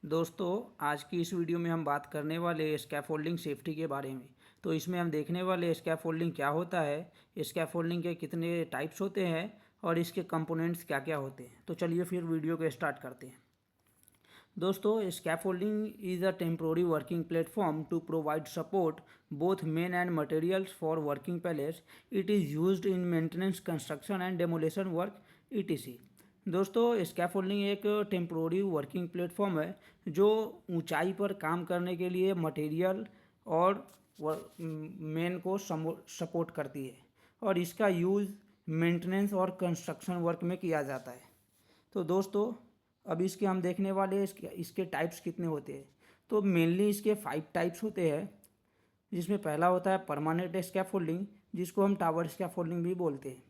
दोस्तों, आज की इस वीडियो में हम बात करने वाले स्कैफोल्डिंग सेफ्टी के बारे में। तो इसमें हम देखने वाले स्कैफोल्डिंग क्या होता है, स्कैफोल्डिंग के कितने टाइप्स होते हैं और इसके कंपोनेंट्स क्या क्या होते हैं। तो चलिए फिर वीडियो को स्टार्ट करते हैं। दोस्तों, scaffolding is a temporary working platform to provide support both men and materials for working palace. It is used in maintenance, construction and demolition work etc. दोस्तों, स्कैफोल्डिंग एक टेम्प्रोरी वर्किंग प्लेटफॉर्म है जो ऊंचाई पर काम करने के लिए मटेरियल और मेन को सपोर्ट करती है और इसका यूज़ मेंटेनेंस और कंस्ट्रक्शन वर्क में किया जाता है। तो दोस्तों, अब इसके हम देखने वाले हैं इसके टाइप्स कितने होते हैं। तो मेनली इसके 5 टाइप्स होते हैं, जिसमें पहला होता है परमानेंट स्कैफोल्डिंग, जिसको हम टावर स्कैफोल्डिंग भी बोलते हैं।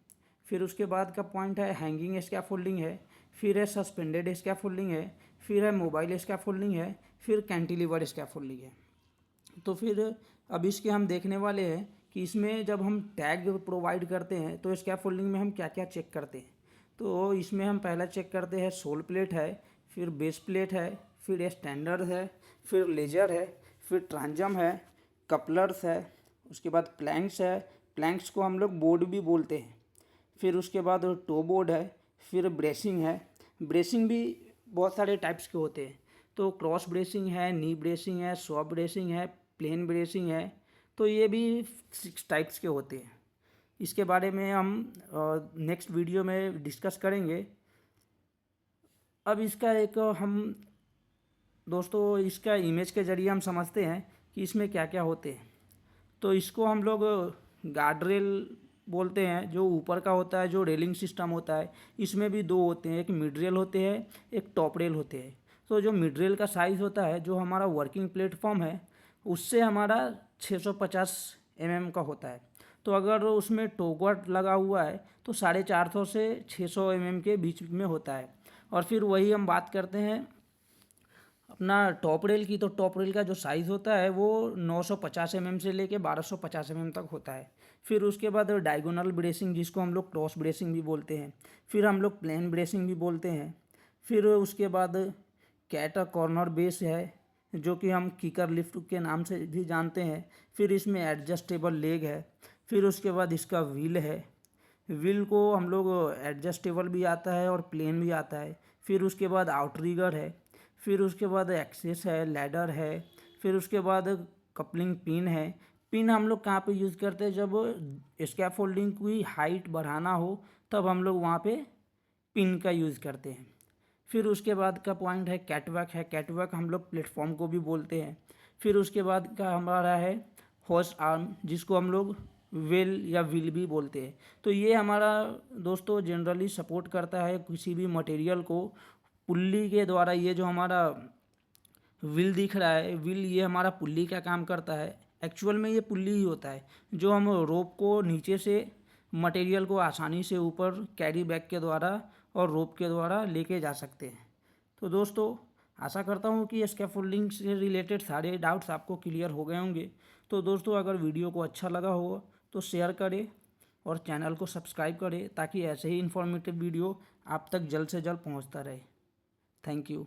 फिर उसके बाद का पॉइंट है हैंगिंग स्कैफोल्डिंग है, फिर है सस्पेंडेड स्कैफोल्डिंग है, फिर है मोबाइल स्कैफोल्डिंग है, फिर कैंटिलीवर स्कैफोल्डिंग है। तो फिर अब इसके हम देखने वाले हैं कि इसमें जब हम टैग प्रोवाइड करते हैं तो स्कैफोल्डिंग में हम क्या क्या चेक करते हैं। तो इसमें हम पहला चेक करते हैं सोल प्लेट है, फिर बेस प्लेट है, फिर स्टैंडर्ड है, फिर लेजर है, फिर ट्रांजम है, कपलर्स है, उसके बाद प्लैंक्स है। प्लैंक्स को हम लोग बोर्ड भी बोलते हैं। फिर उसके बाद टो बोर्ड है, फिर ब्रेसिंग है। ब्रेसिंग भी बहुत सारे टाइप्स के होते हैं। तो क्रॉस ब्रेसिंग है, नी ब्रेसिंग है, सॉफ्ट ब्रेसिंग है, प्लेन ब्रेसिंग है। तो ये भी 6 टाइप्स के होते हैं। इसके बारे में हम नेक्स्ट वीडियो में डिस्कस करेंगे। अब इसका एक हम दोस्तों इसका इमेज के ज़रिए हम समझते हैं कि इसमें क्या क्या होते हैं। तो इसको हम लोग गार्ड रेल बोलते हैं, जो ऊपर का होता है, जो रेलिंग सिस्टम होता है। इसमें भी 2 होते हैं, एक मिड रेल होते हैं, एक टॉप रेल होते हैं। तो जो मिड रेल का साइज़ होता है, जो हमारा वर्किंग प्लेटफॉर्म है, उससे हमारा 650 mm का होता है। तो अगर उसमें टोगवर्ट लगा हुआ है तो 450 से 600 mm के बीच में होता है। और फिर वही हम बात करते हैं अपना टॉप रेल की। तो टॉप रेल का जो साइज़ होता है वो 950 mm से लेके 1250 mm तक होता है। फिर उसके बाद डायगोनल ब्रेसिंग, जिसको हम लोग क्रॉस ब्रेसिंग भी बोलते हैं, फिर हम लोग प्लेन ब्रेसिंग भी बोलते हैं। फिर उसके बाद कैट कॉर्नर बेस है, जो कि हम किकर लिफ्ट के नाम से भी जानते हैं। फिर इसमें एडजस्टेबल लेग है। फिर उसके बाद इसका व्हील है। व्हील को हम लोग एडजस्टेबल भी आता है और प्लेन भी आता है। फिर उसके बाद आउटरिगर है। फिर उसके बाद एक्सेस है, लैडर है। फिर उसके बाद कपलिंग पिन है। पिन हम लोग कहाँ पे यूज़ करते हैं, जब स्कैफोल्डिंग की हाइट बढ़ाना हो तब हम लोग वहाँ पे पिन का यूज़ करते हैं। फिर उसके बाद का पॉइंट है कैटवॉक है। कैटवॉक हम लोग प्लेटफॉर्म को भी बोलते हैं। फिर उसके बाद का हमारा है हॉर्स आर्म, जिसको हम लोग वेल या व्हील भी बोलते हैं। तो ये हमारा दोस्तों जनरली सपोर्ट करता है किसी भी मटेरियल को पुल्ली के द्वारा। ये जो हमारा व्हील दिख रहा है, व्हील ये हमारा पुल्ली का काम करता है। एक्चुअल में ये पुल्ली ही होता है, जो हम रोप को नीचे से मटेरियल को आसानी से ऊपर कैरी बैग के द्वारा और रोप के द्वारा लेके जा सकते हैं। तो दोस्तों, आशा करता हूँ कि स्कैफोल्डिंग से रिलेटेड सारे डाउट्स आपको क्लियर हो गए होंगे। तो दोस्तों, अगर वीडियो को अच्छा लगा हो तो शेयर करें और चैनल को सब्सक्राइब करें, ताकि ऐसे ही इन्फॉर्मेटिव वीडियो आप तक जल्द से जल्द पहुँचता रहे। Thank you.